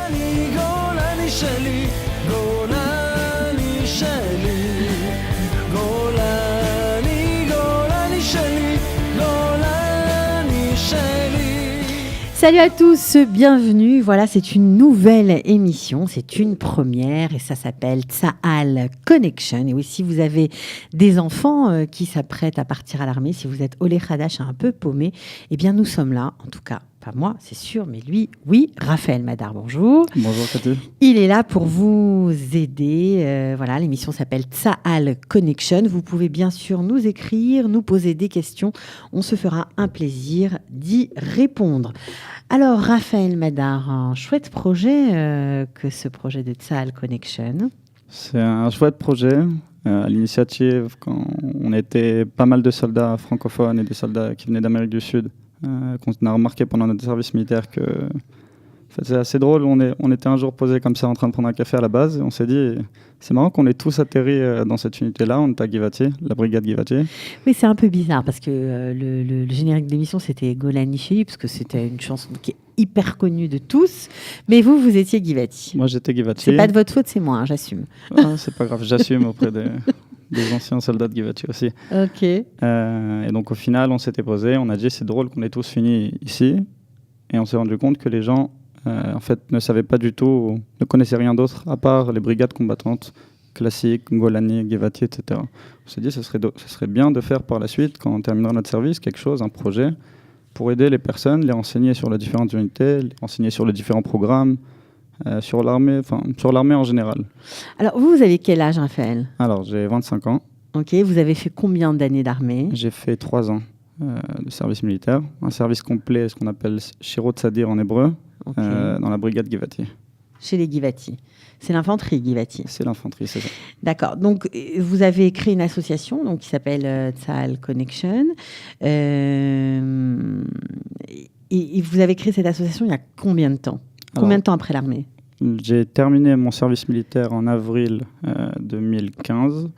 גולני שלי, גולני שלי, גולני, גולני שלי, גולני שלי. Salut à tous, bienvenue. Voilà, c'est une nouvelle émission, c'est une première et ça s'appelle Tsahal Connection. Et oui, si vous avez des enfants qui s'apprêtent à partir à l'armée, si vous êtes Olé Khadash un peu paumé, eh bien nous sommes là, en tout cas. Pas moi, c'est sûr, mais lui, oui. Raphaël Madar, bonjour. Bonjour Cathy. Il est là pour vous aider. Voilà, l'émission s'appelle Tsahal Connection. Vous pouvez bien sûr nous écrire, nous poser des questions. On se fera un plaisir d'y répondre. Alors, Raphaël Madar, un chouette projet que ce projet de Tsahal Connection. C'est un chouette projet. À l'initiative, quand on était pas mal de soldats francophones et des soldats qui venaient d'Amérique du Sud, qu'on a remarqué pendant notre service militaire que en fait, c'est assez drôle. On était un jour posés comme ça en train de prendre un café à la base et on s'est dit c'est marrant qu'on ait tous atterri dans cette unité-là. On était à Givati, la brigade Givati. Oui, c'est un peu bizarre parce que le générique d'émission c'était Golani Sheli parce que c'était une chanson qui est hyper connue de tous. Mais vous étiez Givati. Moi j'étais Givati. C'est pas de votre faute, c'est moi, hein, j'assume. Ah, c'est pas grave, j'assume auprès des anciens soldats de Givati aussi. Ok. Et donc au final, on s'était posé, on a dit c'est drôle qu'on ait tous fini ici. Et on s'est rendu compte que les gens, en fait, ne savaient pas du tout, ne connaissaient rien d'autre à part les brigades combattantes classiques, Golani, Givati, etc. On s'est dit ce serait bien de faire par la suite, quand on terminera notre service, quelque chose, un projet, pour aider les personnes, les renseigner sur les différentes unités, les renseigner sur les différents programmes, sur l'armée en général. Alors, vous avez quel âge, Raphaël ? Alors, j'ai 25 ans. Ok, vous avez fait combien d'années d'armée ? J'ai fait 3 ans de service militaire, un service complet, ce qu'on appelle Shirot Sadir en hébreu, okay. Dans la brigade Givati. Chez les Givati. C'est l'infanterie Givati. C'est l'infanterie, c'est ça. D'accord. Donc, vous avez créé une association donc, qui s'appelle Tsahal Connection. Et vous avez créé cette association il y a combien de temps ? Combien de temps après l'armée ? J'ai terminé mon service militaire en avril 2015.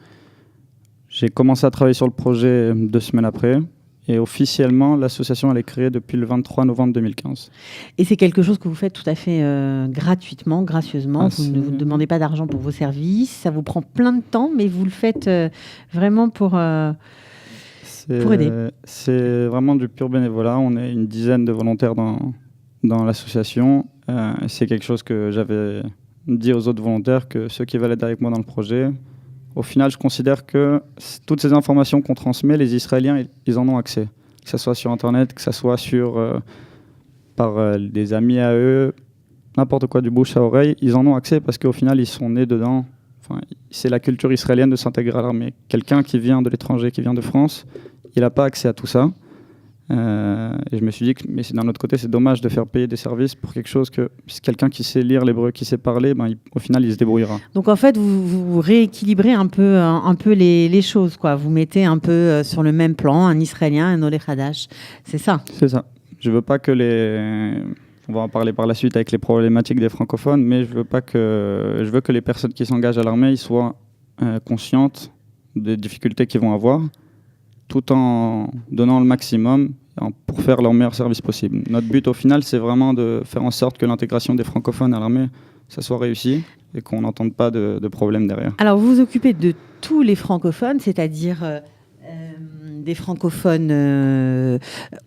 J'ai commencé à travailler sur le projet 2 semaines après. Et officiellement, l'association elle est créée depuis le 23 novembre 2015. Et c'est quelque chose que vous faites tout à fait gratuitement, gracieusement. Ah, vous ne vous demandez pas d'argent pour vos services. Ça vous prend plein de temps, mais vous le faites vraiment pour aider. C'est vraiment du pur bénévolat. On est une dizaine de volontaires dans l'association. C'est quelque chose que j'avais dit aux autres volontaires, que ceux qui veulent être avec moi dans le projet, au final, je considère que toutes ces informations qu'on transmet, les Israéliens, ils en ont accès. Que ce soit sur Internet, que ce soit par des amis à eux, n'importe quoi du bouche à oreille, ils en ont accès parce qu'au final, ils sont nés dedans. Enfin, c'est la culture israélienne de s'intégrer à l'armée. Quelqu'un qui vient de l'étranger, qui vient de France, il n'a pas accès à tout ça. Et je me suis dit que d'un autre côté, c'est dommage de faire payer des services pour quelque chose que si quelqu'un qui sait lire l'hébreu, qui sait parler, au final, il se débrouillera. Donc en fait, vous rééquilibrez un peu les choses, quoi. Vous mettez un peu sur le même plan un Israélien, un Olé Khadash. C'est ça. C'est ça. Je veux pas que on va en parler par la suite avec les problématiques des francophones, mais je veux que les personnes qui s'engagent à l'armée ils soient conscientes des difficultés qu'ils vont avoir, tout en donnant le maximum pour faire leur meilleur service possible. Notre but au final, c'est vraiment de faire en sorte que l'intégration des francophones à l'armée, ça soit réussi et qu'on n'entende pas de problèmes derrière. Alors vous vous occupez de tous les francophones, c'est-à-dire des francophones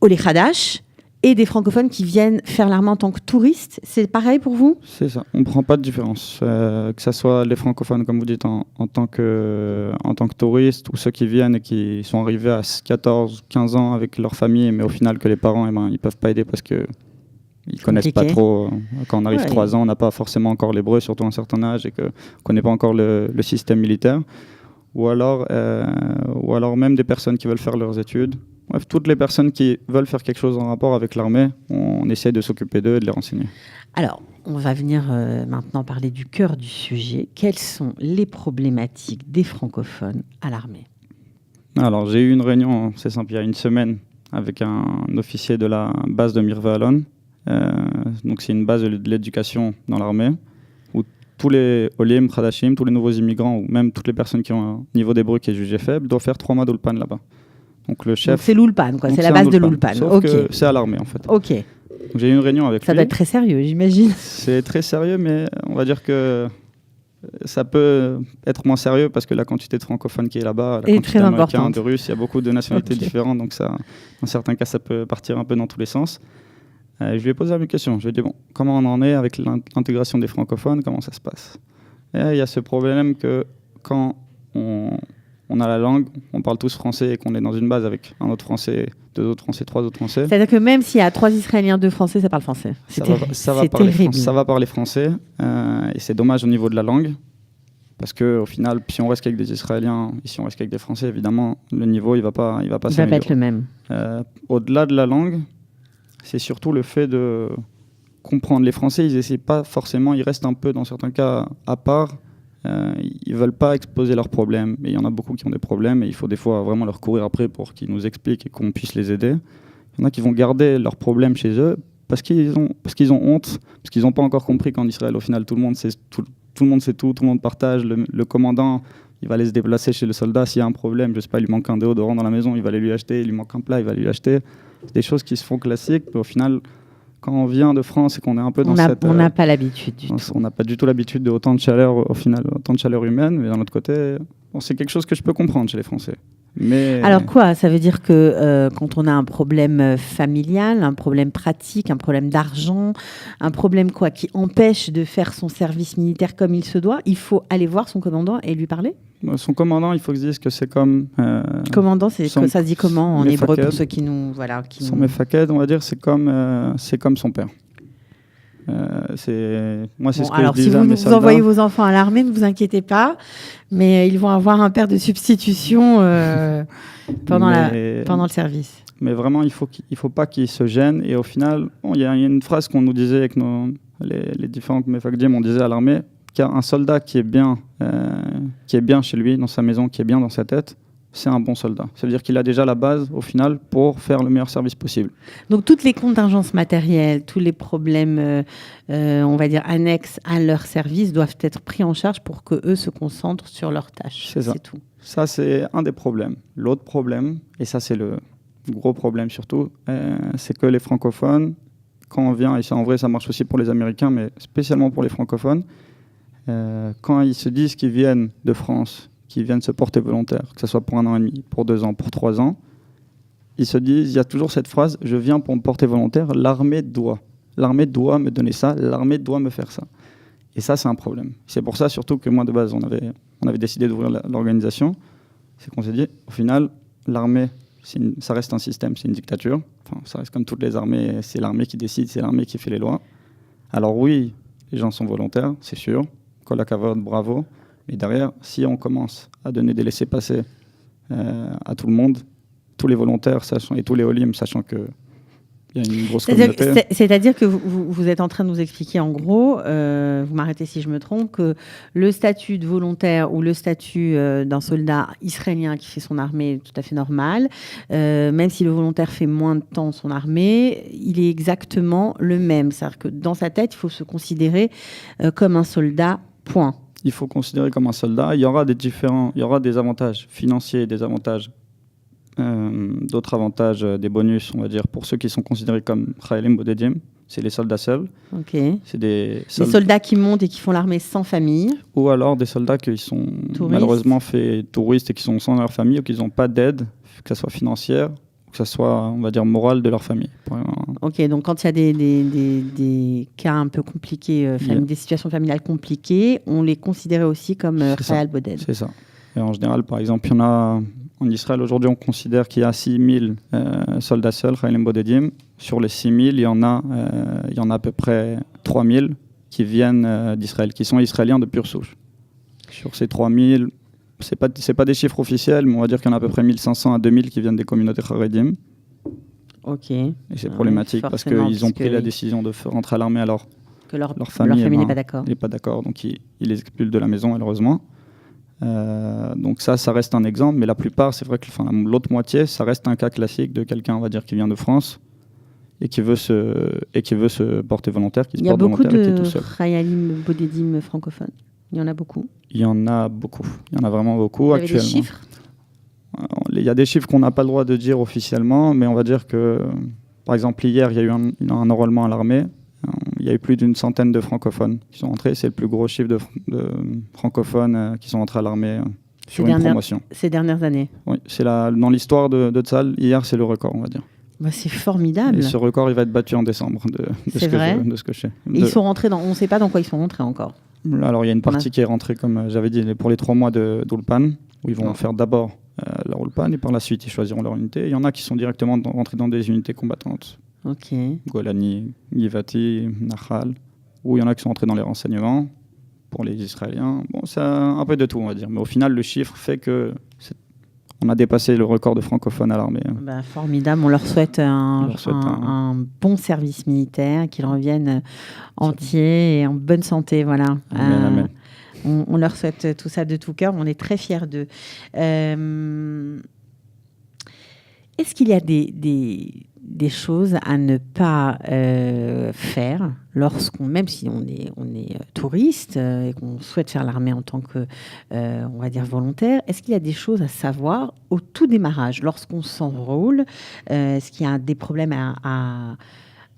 Olé Khadash et des francophones qui viennent faire l'armée en tant que touristes. C'est pareil pour vous ? C'est ça. On ne prend pas de différence. Que ce soit les francophones, comme vous dites, en tant que touristes, ou ceux qui viennent et qui sont arrivés à 14, 15 ans avec leur famille, mais au final que les parents, ils ne peuvent pas aider parce qu'ils ne connaissent pas trop. Quand on arrive 3 ans, on n'a pas forcément encore l'hébreu, surtout à un certain âge, et qu'on ne connaît pas encore le système militaire. Ou alors même des personnes qui veulent faire leurs études. Bref, toutes les personnes qui veulent faire quelque chose en rapport avec l'armée, on essaie de s'occuper d'eux et de les renseigner. Alors, on va venir maintenant parler du cœur du sujet. Quelles sont les problématiques des francophones à l'armée ? Alors, j'ai eu une réunion, c'est simple, il y a une semaine, avec un officier de la base de Mirve Alon. Donc, c'est une base de l'éducation dans l'armée, où tous les Olim, Khadashim, tous les nouveaux immigrants, ou même toutes les personnes qui ont un niveau d'hébreu qui est jugé faible, doivent faire 3 mois d'Ulpan là-bas. Donc le chef. Donc c'est l'Ulpan, quoi. C'est la base de l'Ulpan. Sauf que c'est à l'armée, en fait. Ok. Donc, j'ai eu une réunion avec Ça lui. doit être très sérieux, j'imagine. C'est très sérieux, mais on va dire que ça peut être moins sérieux parce que la quantité de francophones qui est là-bas, la Et quantité très d'Américains, importante. de Russes, il y a beaucoup de nationalités Ok. différentes, donc ça, dans certains cas, ça peut partir un peu dans tous les sens. Je lui ai posé la même question. Je lui ai dit, bon, comment on en est avec l'intégration des francophones, comment ça se passe? Et il y a ce problème que quand on a la langue, on parle tous français et qu'on est dans une base avec un autre français, deux autres français, trois autres français, C'est-à-dire que même s'il y a 3 Israéliens, 2 Français, ça parle français. ça C'est va, terri- ça va c'est parler terrible. ça va parler français. Et c'est dommage au niveau de la langue. Parce qu'au final, si on reste qu'avec des Israéliens et si on reste qu'avec des Français, évidemment, le niveau, il va pas Il va pas s'améliorer. être le même. Au-delà de la langue, c'est surtout le fait de comprendre. Les Français, ils essaient pas forcément, ils restent un peu, dans certains cas, à part. Ils veulent pas exposer leurs problèmes. Et il y en a beaucoup qui ont des problèmes et il faut des fois vraiment leur courir après pour qu'ils nous expliquent et qu'on puisse les aider. Il y en a qui vont garder leurs problèmes chez eux parce qu'ils ont honte, parce qu'ils n'ont pas encore compris qu'en Israël, au final, tout le monde sait tout, tout le monde partage. Le commandant, il va aller se déplacer chez le soldat s'il y a un problème. Je sais pas, il lui manque un déodorant dans la maison, il va aller lui acheter. Il lui manque un plat, il va aller lui acheter. C'est des choses qui se font classiques, mais au final, quand on vient de France et qu'on est un peu dans cette... On n'a pas l'habitude du tout. On n'a pas du tout l'habitude de autant de chaleur, au final, autant de chaleur humaine, mais d'un autre côté, bon, c'est quelque chose que je peux comprendre chez les Français. Mais... Alors quoi? Ça veut dire que quand on a un problème familial, un problème pratique, un problème d'argent, un problème quoi qui empêche de faire son service militaire comme il se doit, il faut aller voir son commandant et lui parler? Son commandant, il faut que je dise que c'est comme... Commandant, ça se dit comment en hébreu Mefaked. pour ceux qui nous... Voilà, qui Son nous... Mefaked, on va dire, c'est comme son père. Moi, c'est Bon, ce que alors, je si disais à vous, mes vous soldats. envoyez vos enfants à l'armée, ne vous inquiétez pas, mais ils vont avoir un père de substitution pendant le service. Mais vraiment, il faut pas qu'ils se gênent. Et au final, il y a une phrase qu'on nous disait avec les différents Mefakdim, on disait à l'armée, qu'un soldat qui est bien chez lui, dans sa maison, qui est bien dans sa tête, c'est un bon soldat. Ça veut dire qu'il a déjà la base, au final, pour faire le meilleur service possible. Donc, toutes les contingences matérielles, tous les problèmes, on va dire, annexes à leur service doivent être pris en charge pour qu'eux se concentrent sur leurs tâches. C'est ça. C'est tout. Ça, c'est un des problèmes. L'autre problème, et ça, c'est le gros problème surtout, c'est que les francophones, quand on vient, et ça, en vrai, ça marche aussi pour les Américains, mais spécialement pour les francophones, quand ils se disent qu'ils viennent de France, qui viennent se porter volontaires, que ce soit pour 1 an et demi, pour 2 ans, pour 3 ans, ils se disent, il y a toujours cette phrase, je viens pour me porter volontaire, l'armée doit me donner ça, l'armée doit me faire ça. Et ça, c'est un problème. C'est pour ça surtout que moi, de base, on avait décidé d'ouvrir l'organisation, c'est qu'on s'est dit, au final, l'armée, ça reste un système, c'est une dictature, enfin, ça reste comme toutes les armées, c'est l'armée qui décide, c'est l'armée qui fait les lois. Alors oui, les gens sont volontaires, c'est sûr, Kol hakavod, bravo. Mais derrière, si on commence à donner des laissez-passer à tout le monde, tous les volontaires et tous les holim, sachant qu'il y a une grosse communauté... C'est-à-dire que vous êtes en train de nous expliquer, en gros, vous m'arrêtez si je me trompe, que le statut de volontaire ou le statut d'un soldat israélien qui fait son armée est tout à fait normal, même si le volontaire fait moins de temps son armée, il est exactement le même. C'est-à-dire que dans sa tête, il faut se considérer comme un soldat, point. Il faut considérer comme un soldat. Il y aura des avantages financiers, des avantages, d'autres avantages, des bonus, on va dire, pour ceux qui sont considérés comme Chayalim Bodedim. C'est les soldats seuls. Okay. C'est des soldats qui montent et qui font l'armée sans famille. Ou alors des soldats qui sont malheureusement faits touristes et qui sont sans leur famille ou qui n'ont pas d'aide, que ce soit financière, que ce soit, on va dire, morale de leur famille. Ok, donc quand il y a des cas un peu compliqués, des situations familiales compliquées, on les considérait aussi comme Chayal Boded. C'est ça. Et en général, par exemple, il y en a en Israël, aujourd'hui, on considère qu'il y a 6000 soldats seuls, Chayalim Bodedim. Sur les 6000, il y en a à peu près 3000 qui viennent d'Israël, qui sont israéliens de pure souche. Sur ces 3000, c'est pas des chiffres officiels, mais on va dire qu'il y en a à peu près 1500 à 2000 qui viennent des communautés Haredim. Ok. Et c'est problématique parce qu'ils ont pris la décision de rentrer à l'armée alors que leur famille n'est pas d'accord. n'est pas d'accord, donc ils les expulsent de la maison malheureusement. Donc ça reste un exemple, mais la plupart, c'est vrai que l'autre moitié, ça reste un cas classique de quelqu'un, on va dire, qui vient de France et qui veut se porter volontaire, qui se porte volontaire et qui est tout seul. Il y a beaucoup de Chayalim Bodedim francophones. Il y en a beaucoup. Il y en a beaucoup. Il y en a vraiment beaucoup Vous avez actuellement. des chiffres ? Il y a des chiffres qu'on n'a pas le droit de dire officiellement, mais on va dire que, Par exemple, hier, il y a eu un enrôlement à l'armée. Il y a eu plus d'une centaine de francophones qui sont entrés. C'est le plus gros chiffre de francophones qui sont entrés à l'armée sur une promotion. Ces dernières années. Oui, dans l'histoire de Tzal, hier, c'est le record, on va dire. Bah, c'est formidable. Et ce record, il va être battu en décembre de ce que je sais. Et ils sont rentrés on ne sait pas dans quoi ils sont rentrés encore. Alors, il y a une partie qui est rentrée, comme j'avais dit, pour les 3 mois d'Ulpan, où ils vont faire d'abord leur Ulpan, et par la suite, ils choisiront leur unité. Il y en a qui sont directement rentrés dans des unités combattantes. Ok. Golani, Givati, Nahal, où il y en a qui sont entrés dans les renseignements pour les Israéliens. Bon, c'est un peu de tout, on va dire. Mais au final, le chiffre fait que on a dépassé le record de francophones à l'armée. Bah, formidable. On leur souhaite un bon service militaire, qu'ils reviennent entiers et en bonne santé. Voilà. Amen, amen. On leur souhaite tout ça de tout cœur. On est très fiers d'eux. Est-ce qu'il y a des choses à ne pas faire même si on est touriste et qu'on souhaite faire l'armée en tant que, on va dire, volontaire, est-ce qu'il y a des choses à savoir au tout démarrage, lorsqu'on s'enrôle? Est-ce qu'il y a des problèmes à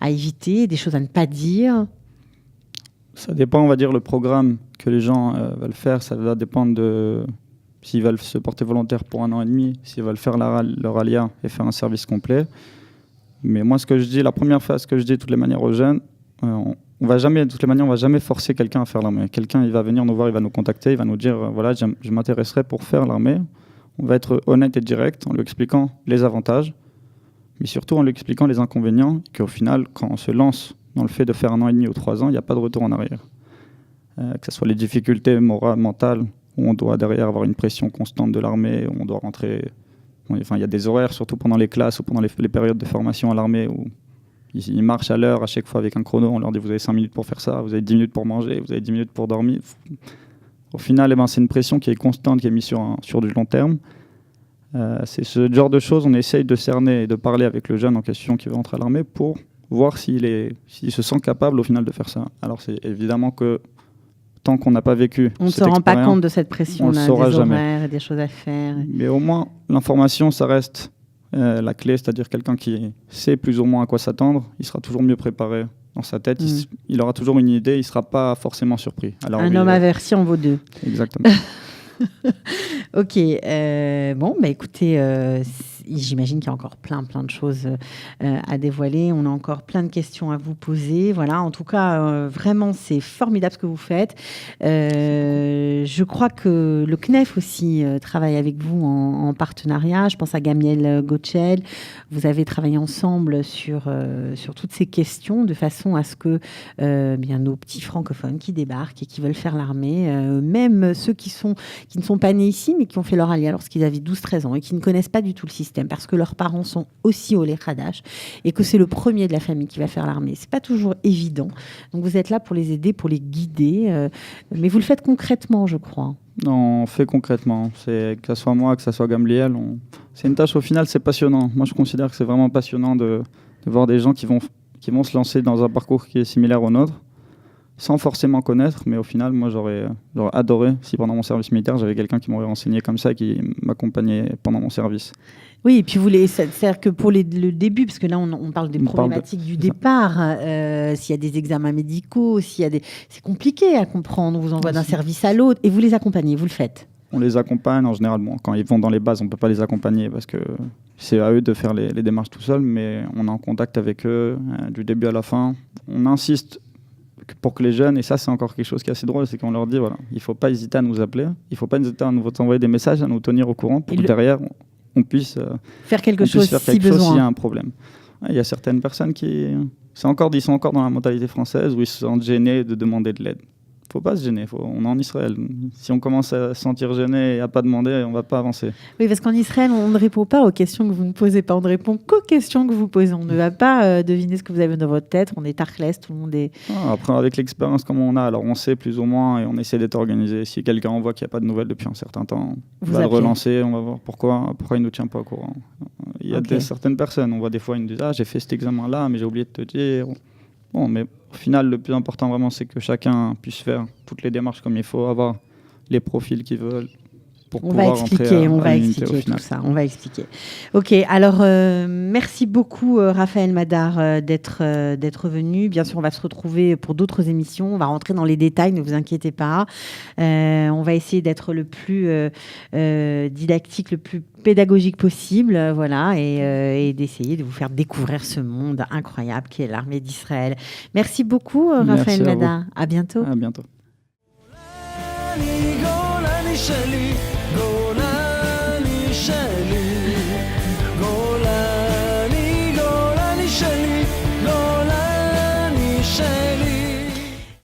éviter, des choses à ne pas dire? Ça dépend, on va dire, le programme que les gens veulent faire. Ça va dépendre de s'ils veulent se porter volontaire pour 1 an et demi, s'ils veulent faire leur alia et faire un service complet. Mais moi, la première phase que je dis de toutes les manières aux jeunes, on va jamais forcer quelqu'un à faire l'armée. Quelqu'un, il va venir nous voir, il va nous contacter, il va nous dire, voilà, je m'intéresserai pour faire l'armée. On va être honnête et direct en lui expliquant les avantages, mais surtout en lui expliquant les inconvénients, qu'au final, quand on se lance dans le fait de faire 1 an et demi ou 3 ans, il n'y a pas de retour en arrière. Que ce soit les difficultés morales, mentales, où on doit derrière avoir une pression constante de l'armée, où on doit rentrer... Enfin, il y a des horaires, surtout pendant les classes ou pendant les périodes de formation à l'armée, où ils marchent à l'heure à chaque fois avec un chrono. On leur dit, vous avez 5 minutes pour faire ça, vous avez 10 minutes pour manger, vous avez 10 minutes pour dormir. Au final, c'est une pression qui est constante, qui est mise sur du long terme. C'est ce genre de choses, on essaye de cerner et de parler avec le jeune en question qui veut entrer à l'armée pour voir s'il se sent capable au final de faire ça. Alors c'est évidemment que tant qu'on n'a pas vécu on ne se rend pas compte de cette pression-là, des horaires et des choses à faire. Mais au moins, l'information, ça reste la clé, c'est-à-dire quelqu'un qui sait plus ou moins à quoi s'attendre, il sera toujours mieux préparé dans sa tête, il aura toujours une idée, il ne sera pas forcément surpris. Alors, un homme averti en vaut 2. Exactement. Ok, bon, bah écoutez, j'imagine qu'il y a encore plein de choses à dévoiler. On a encore plein de questions à vous poser. Voilà, en tout cas, vraiment, c'est formidable ce que vous faites. Je crois que le CNEF aussi travaille avec vous en partenariat. Je pense à Gamiel Gotchel. Vous avez travaillé ensemble sur toutes ces questions de façon à ce que bien nos petits francophones qui débarquent et qui veulent faire l'armée, même ceux qui ne sont pas nés ici, mais qui ont fait leur alia lorsqu'ils avaient 12-13 ans et qui ne connaissent pas du tout le système parce que leurs parents sont aussi au Khadash et que c'est le premier de la famille qui va faire l'armée. C'est pas toujours évident. Donc vous êtes là pour les aider, pour les guider, mais vous le faites concrètement, je crois. Non, on fait concrètement. Que ce soit moi, que ce soit Gamliel, c'est une tâche, au final, c'est passionnant. Moi, je considère que c'est vraiment passionnant de voir des gens qui vont se lancer dans un parcours qui est similaire au nôtre, sans forcément connaître, mais au final, moi, j'aurais adoré si pendant mon service militaire, j'avais quelqu'un qui m'aurait enseigné comme ça, qui m'accompagnait pendant mon service. Oui, et puis c'est-à-dire que pour le début, parce que là, on parle des problématiques du départ, s'il y a des examens médicaux, c'est compliqué à comprendre, on vous envoie d'un service à l'autre, et vous les accompagnez, vous le faites. On les accompagne en général. Bon, quand ils vont dans les bases, on ne peut pas les accompagner parce que c'est à eux de faire les démarches tout seuls, mais on est en contact avec eux du début à la fin. On insiste pour que les jeunes, et ça c'est encore quelque chose qui est assez drôle, c'est qu'on leur dit, voilà, il ne faut pas hésiter à nous appeler, il ne faut pas hésiter à nous envoyer des messages, à nous tenir au courant pour que derrière, on puisse faire quelque chose s'il y a un problème. Il y a certaines personnes ils sont encore dans la mentalité française où ils se sentent gênés de demander de l'aide. Il ne faut pas se gêner, on est en Israël. Si on commence à se sentir gêné et à ne pas demander, on ne va pas avancer. Oui, parce qu'en Israël, on ne répond pas aux questions que vous ne posez pas, on ne répond qu'aux questions que vous posez. On ne va pas deviner ce que vous avez dans votre tête, on est tarclès, tout le monde est... Après, avec l'expérience comme on a, alors on sait plus ou moins et on essaie d'être organisé. Si quelqu'un envoie qu'il n'y a pas de nouvelles depuis un certain temps, on va le relancer, on va voir pourquoi il ne nous tient pas au courant. Il y a certaines personnes, on voit des fois, ils nous disent « Ah, j'ai fait cet examen-là, mais j'ai oublié de te dire ». Bon, mais au final, le plus important vraiment, c'est que chacun puisse faire toutes les démarches comme il faut, avoir les profils qu'ils veulent. pour On va pouvoir rentrer expliquer, on à va l'unité au expliquer final. tout ça. On va expliquer. Ok, alors merci beaucoup Raphaël Madar d'être venu. Bien sûr, on va se retrouver pour d'autres émissions. On va rentrer dans les détails, ne vous inquiétez pas. On va essayer d'être le plus didactique, le plus pédagogique possible, voilà, et d'essayer de vous faire découvrir ce monde incroyable qui est l'armée d'Israël. Merci beaucoup Merci Raphaël à vous. Madar. À bientôt. À bientôt. גולני, גולני שלי, גולני